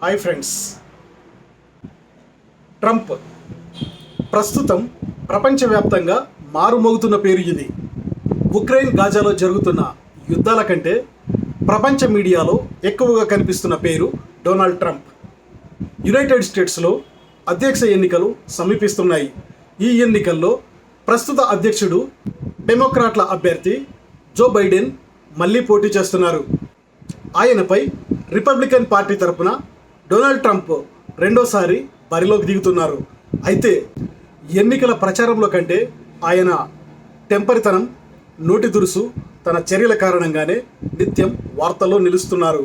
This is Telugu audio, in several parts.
Hi friends. ట్రంప్ ప్రస్తుతం ప్రపంచవ్యాప్తంగా మారుమోగుతున్న పేరు ఇది. ఉక్రెయిన్ గాజాలో జరుగుతున్న యుద్ధాల కంటే ప్రపంచ మీడియాలో ఎక్కువగా కనిపిస్తున్న పేరు డొనాల్డ్ ట్రంప్. యునైటెడ్ స్టేట్స్లో అధ్యక్ష ఎన్నికలు సమీపిస్తున్నాయి. ఈ ఎన్నికల్లో ప్రస్తుత అధ్యక్షుడు డెమోక్రాట్ల అభ్యర్థి జో బైడెన్ మళ్ళీ పోటీ చేస్తున్నారు. ఆయనపై రిపబ్లికన్ పార్టీ తరపున డొనాల్డ్ ట్రంప్ రెండోసారి బరిలోకి దిగుతున్నారు. అయితే ఎన్నికల ప్రచారంలో కంటే ఆయన టెంపరితనం, నోటి దురుసు, తన చర్యల కారణంగానే నిత్యం వార్తల్లో నిలుస్తున్నారు.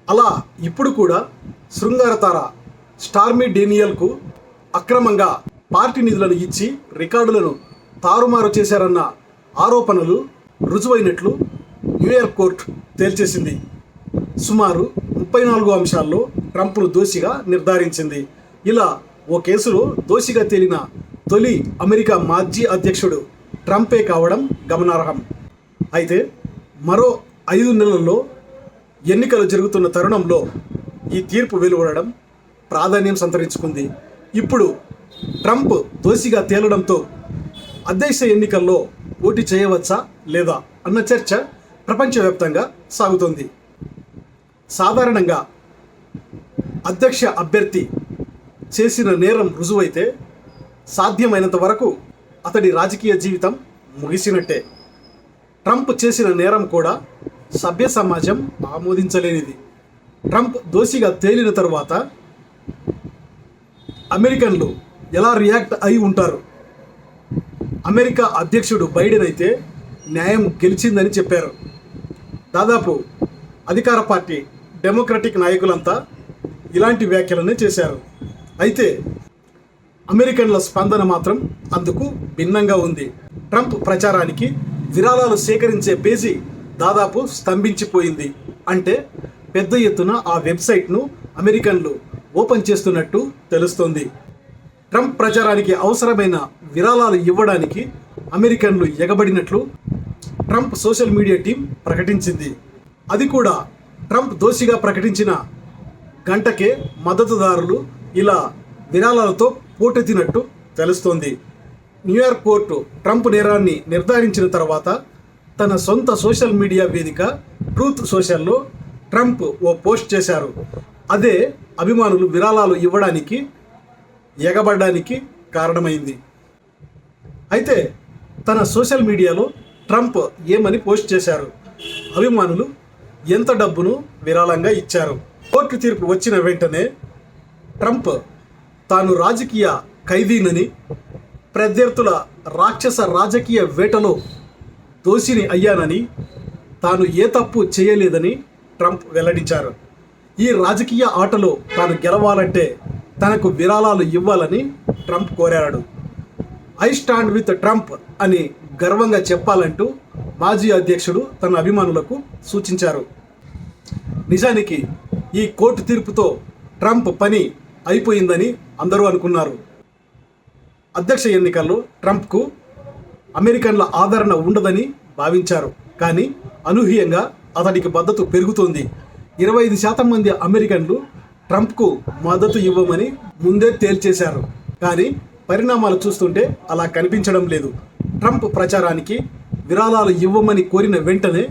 అలా ఇప్పుడు కూడా శృంగారతార స్టార్మీ డేనియల్కు అక్రమంగా పార్టీ నిధులను ఇచ్చి రికార్డులను తారుమారు చేశారన్న ఆరోపణలు రుజువైనట్లు న్యూయార్క్ కోర్టు తేల్చేసింది. సుమారు 34 అంశాల్లో ట్రంప్ను దోషిగా నిర్ధారించింది. ఇలా ఓ కేసులో దోషిగా తేలిన తొలి అమెరికా మాజీ అధ్యక్షుడు ట్రంపే కావడం గమనార్హం. అయితే మరో 5 నెలల్లో ఎన్నికలు జరుగుతున్న తరుణంలో ఈ తీర్పు వెలువడడం ప్రాధాన్యం సంతరించుకుంది. ఇప్పుడు ట్రంప్ దోషిగా తేలడంతో అధ్యక్ష ఎన్నికల్లో పోటీ చేయవచ్చా లేదా అన్న చర్చ ప్రపంచవ్యాప్తంగా సాగుతోంది. సాధారణంగా అధ్యక్ష అభ్యర్థి చేసిన నేరం రుజువైతే సాధ్యమైనంత వరకు అతడి రాజకీయ జీవితం ముగిసినట్టే. ట్రంప్ చేసిన నేరం కూడా సభ్య సమాజం ఆమోదించలేనిది. ట్రంప్ దోషిగా తేలిన తరువాత అమెరికన్లు ఎలా రియాక్ట్ అయి ఉంటారు? అమెరికా అధ్యక్షుడు బైడెన్ అయితే న్యాయం గెలిచిందని చెప్పారు. దాదాపు అధికార పార్టీ డెమోక్రటిక్ నాయకులంతా ఇలాంటి వ్యాఖ్యలనే చేశారు. అయితే అమెరికన్ల స్పందన మాత్రం అందుకు భిన్నంగా ఉంది. ట్రంప్ ప్రచారానికి విరాళాలు సేకరించే పేజీ దాదాపు స్తంభించిపోయింది. అంటే పెద్ద ఎత్తున ఆ వెబ్సైట్ను అమెరికన్లు ఓపెన్ చేస్తున్నట్టు తెలుస్తోంది. ట్రంప్ ప్రచారానికి అవసరమైన విరాళాలు ఇవ్వడానికి అమెరికన్లు ఎగబడినట్లు ట్రంప్ సోషల్ మీడియా టీం ప్రకటించింది. అది కూడా ట్రంప్ దోషిగా ప్రకటించిన గంటకే మద్దతుదారులు ఇలా విరాళాలతో పోటెత్తినట్టు తెలుస్తోంది. న్యూయార్క్ కోర్టు ట్రంప్ నేరాన్ని నిర్ధారించిన తర్వాత తన సొంత సోషల్ మీడియా వేదిక ట్రూత్ సోషల్లో ట్రంప్ ఓ పోస్ట్ చేశారు. అదే అభిమానులు విరాళాలు ఇవ్వడానికి ఎగబడడానికి కారణమైంది. అయితే తన సోషల్ మీడియాలో ట్రంప్ ఏమని పోస్ట్ చేశారు? అభిమానులు ఎంత డబ్బును విరాళంగా ఇచ్చారు? కోర్టు తీర్పు వచ్చిన వెంటనే ట్రంప్ తాను రాజకీయ ఖైదీనని, ప్రత్యర్థుల రాక్షస రాజకీయ వేటలో దోషిని అయ్యానని, తాను ఏ తప్పు చేయలేదని ట్రంప్ వెల్లడించారు. ఈ రాజకీయ ఆటలో తాను గెలవాలంటే తనకు విరాళాలు ఇవ్వాలని ట్రంప్ కోరాడు. ఐ స్టాండ్ విత్ ట్రంప్ అని గర్వంగా చెప్పాలంటూ మాజీ అధ్యక్షుడు తన అభిమానులకు సూచించారు. నిజానికి ఈ కోర్టు తీర్పుతో ట్రంప్ పని అయిపోయిందని అందరూ అనుకున్నారు. అధ్యక్ష ఎన్నికల్లో ట్రంప్కు అమెరికన్ల ఆదరణ ఉండదని భావించారు. కానీ అనూహ్యంగా అతడికి మద్దతు పెరుగుతోంది. 25% మంది అమెరికన్లు ట్రంప్కు మద్దతు ఇవ్వమని ముందే తేల్చేశారు. కానీ పరిణామాలు చూస్తుంటే అలా కనిపించడం లేదు. ట్రంప్ ప్రచారానికి విరాళాలు ఇవ్వమని కోరిన వెంటనే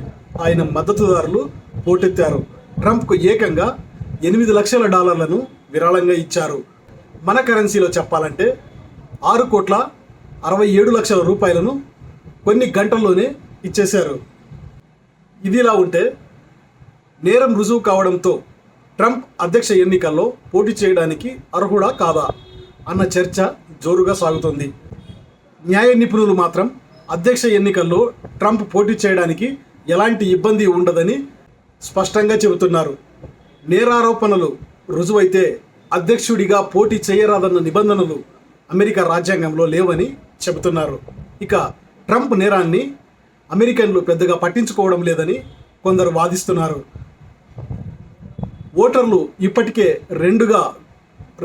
ఆయన మద్దతుదారులు పోటెత్తారు. ట్రంప్కు ఏకంగా $8 లక్షల విరాళంగా ఇచ్చారు. మన కరెన్సీలో చెప్పాలంటే 6,67 కోట్ల కొన్ని గంటల్లోనే ఇచ్చేశారు. ఇదిలా ఉంటే నేరం రుజువు కావడంతో ట్రంప్ అధ్యక్ష ఎన్నికల్లో పోటీ చేయడానికి అర్హుడా కాదా అన్న చర్చ జోరుగా సాగుతోంది. న్యాయ నిపుణులు మాత్రం అధ్యక్ష ఎన్నికల్లో ట్రంప్ పోటీ చేయడానికి ఎలాంటి ఇబ్బంది ఉండదని స్పష్టంగా చెబుతున్నారు. నేరారోపణలు రుజువైతే అధ్యక్షుడిగా పోటీ చేయరాదన్న నిబంధనలు అమెరికా రాజ్యాంగంలో లేవని చెబుతున్నారు. ఇక ట్రంప్ నేరాన్ని అమెరికన్లు పెద్దగా పట్టించుకోవడం లేదని కొందరు వాదిస్తున్నారు. ఓటర్లు ఇప్పటికే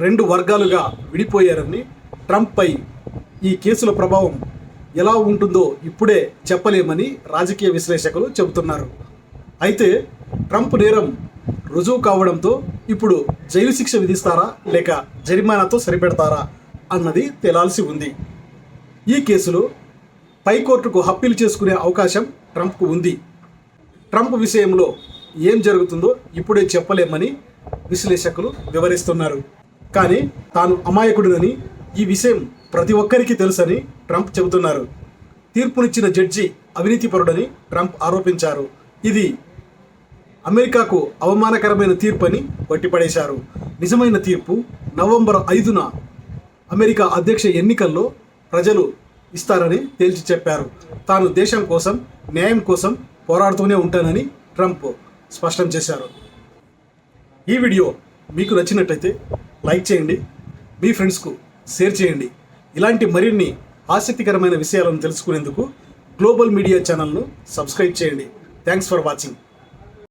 రెండు వర్గాలుగా విడిపోయారని, ట్రంప్పై ఈ కేసుల ప్రభావం ఎలా ఉంటుందో ఇప్పుడే చెప్పలేమని రాజకీయ విశ్లేషకులు చెబుతున్నారు. అయితే ట్రంప్ నేరం రుజువు కావడంతో ఇప్పుడు జైలు శిక్ష విధిస్తారా లేక జరిమానాతో సరిపెడతారా అన్నది తేలాల్సి ఉంది. ఈ కేసులో పైకోర్టుకు అప్పీల్ చేసుకునే అవకాశం ట్రంప్కు ఉంది. ట్రంప్ విషయంలో ఏం జరుగుతుందో ఇప్పుడే చెప్పలేమని విశ్లేషకులు వివరిస్తున్నారు. కానీ తాను అమాయకుడినని, ఈ విషయం ప్రతి ఒక్కరికి తెలుసని ట్రంప్ చెబుతున్నారు. తీర్పునిచ్చిన జడ్జి అవినీతిపరుడని ట్రంప్ ఆరోపించారు. ఇది అమెరికాకు అవమానకరమైన తీర్పు అని కొట్టిపడేశారు. నిజమైన తీర్పు నవంబర్ 5న అమెరికా అధ్యక్ష ఎన్నికల్లో ప్రజలు ఇస్తారని తేల్చి చెప్పారు. తాను దేశం కోసం, న్యాయం కోసం పోరాడుతూనే ఉంటానని ట్రంప్ స్పష్టం చేశారు. ఈ వీడియో మీకు నచ్చినట్లయితే లైక్ చేయండి, మీ ఫ్రెండ్స్కు షేర్ చేయండి. ఇలాంటి మరిన్ని ఆసక్తికరమైన విషయాలను తెలుసుకునేందుకు గ్లోబల్ మీడియా ఛానల్ను సబ్స్క్రైబ్ చేయండి. Thanks for watching.